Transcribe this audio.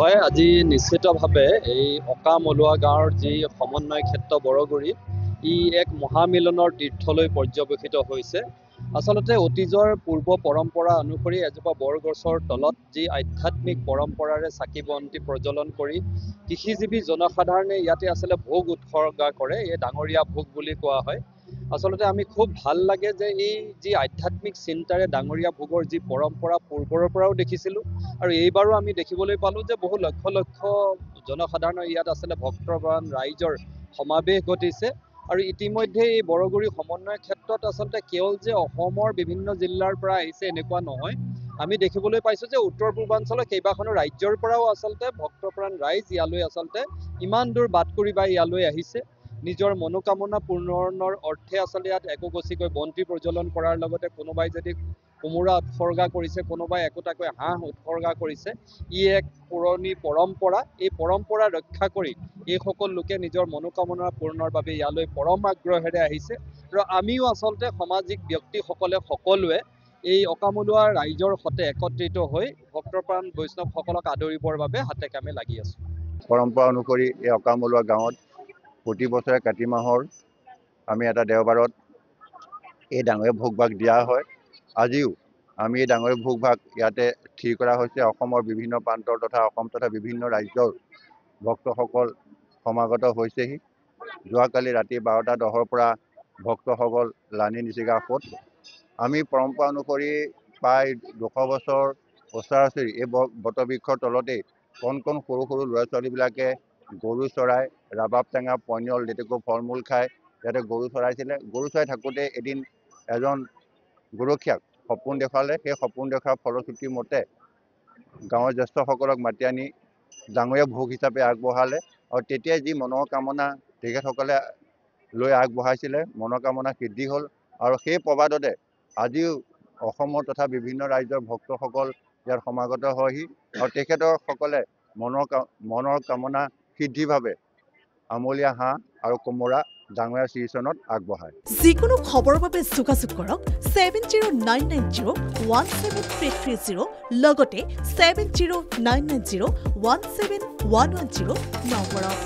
হয় আজি নিশ্চিতভাৱে এই অকামলুৱা গাঁৱৰ যি সমন্বয় ক্ষেত্ৰ বৰগুৰি ই এক মহামিলনৰ তীৰ্থলৈ পৰ্যবেক্ষিত হৈছে। আচলতে অতীজৰ পূৰ্ব পৰম্পৰা অনুসৰি এজোপা বৰগছৰ তলত যি আধ্যাত্মিক পৰম্পৰাৰে চাকি বন্তি প্ৰজ্বলন কৰি কৃষিজীৱী জনসাধাৰণে ইয়াতে আচলতে ভোগ উৎসৰ্গা কৰে। এই ডাঙৰীয়া ভোগ বুলি কোৱা হয়। আচলতে আমি খুব ভাল লাগে যে এই যি আধ্যাত্মিক চিন্তাৰে ডাঙৰীয়া ভোগৰ যি পৰম্পৰা পূৰ্বৰৰ পৰাও দেখিছিলোঁ আৰু এইবাৰো আমি দেখিবলৈ পালোঁ যে বহু লক্ষ লক্ষ জনসাধাৰণৰ ইয়াত আচলতে ভক্তপ্ৰাণ ৰাইজৰ সমাৱেশ ঘটিছে। আৰু ইতিমধ্যে এই বৰগুৰি সমন্বয় ক্ষেত্ৰত আচলতে কেৱল যে অসমৰ বিভিন্ন জিলাৰ পৰা আহিছে এনেকুৱা নহয়। আমি দেখিবলৈ পাইছোঁ যে উত্তৰ পূৰ্বাঞ্চলৰ কেইবাখনো ৰাজ্যৰ পৰাও আচলতে ভক্তপ্ৰাণ ৰাইজ ইয়ালৈ আচলতে ইমান দূৰ বাট কৰি বাই ইয়ালৈ আহিছে। নিজৰ মনোকামনা পূৰণৰ অৰ্থে আচলতে ইয়াত একগোছিকৈ বন্তি প্ৰজ্বলন কৰাৰ লগতে কোনোবাই যদি কোমোৰা উৎসৰ্গা কৰিছে, কোনোবাই একোটাকৈ হাঁহ উৎসৰ্গা কৰিছে। ই এক পুৰণি পৰম্পৰা। এই পৰম্পৰা ৰক্ষা কৰি এইসকল লোকে নিজৰ মনোকামনা পূৰণৰ বাবে ইয়ালৈ পৰম আগ্ৰহেৰে আহিছে। আৰু আমিও আচলতে সামাজিক ব্যক্তিসকলে সকলোৱে এই অকামলুৱা ৰাইজৰ সৈতে একত্ৰিত হৈ ভক্তপ্ৰাণ বৈষ্ণৱসকলক আদৰিবৰ বাবে হাতে কামে লাগি আছোঁ। পৰম্পৰা অনুসৰি এই অকামলুৱা গাঁৱত প্ৰতি বছৰে কাতি মাহৰ আমি এটা দেওবাৰত এই ডাঙৰীয়া ভোগ-ভাগ দিয়া হয়। আজিও আমি এই ডাঙৰীয়া ভোগ-ভাগ ইয়াতে থিৰ কৰা হৈছে। অসমৰ বিভিন্ন প্ৰান্তৰ তথা অসম তথা বিভিন্ন ৰাজ্যৰ ভক্তসকল সমাগত হৈছেহি। যোৱাকালি ৰাতি 12:10 পৰা ভক্তসকল লানি নিচিগাঁৱত আমি পৰম্পৰা অনুসৰি প্ৰায় 200 বছৰ ওচৰা-ওচৰি এই বটবৃক্ষৰ তলতেই কণ কণ সৰু সৰু ল'ৰা ছোৱালীবিলাকে গৰু চৰাই, ৰাবাব টেঙা, পনিয়ল, লেটেকু ফল-মূল খাই ইয়াতে গৰু চৰাইছিলে। গৰু চৰাই থাকোঁতে এদিন এজন গৰখীয়াক সপোন দেখুৱালে। সেই সপোন দেখুৱাৰ ফলশ্ৰুতি মতে গাঁৱৰ জ্যেষ্ঠসকলক মাতি আনি ডাঙৰীয়া ভোগ হিচাপে আগবঢ়ালে। আৰু তেতিয়াই যি মনৰ কামনা তেখেতসকলে লৈ আগবঢ়াইছিলে, মনৰ কামনা সিদ্ধি হ'ল। আৰু সেই প্ৰবাদতে আজিও অসমৰ তথা বিভিন্ন ৰাজ্যৰ ভক্তসকল ইয়াত সমাগত হয়হি আৰু তেখেতসকলে মনৰ কামনা সিদ্ধিভাৱে আমলীয়া হাঁহ আৰু কোমোৰা ডাঙৰীয়া শ্ৰীচৰণত আগবঢ়ায়। যিকোনো খবৰৰ বাবে যোগাযোগ কৰক 7099017330 লগতে 7099017110 নম্বৰত।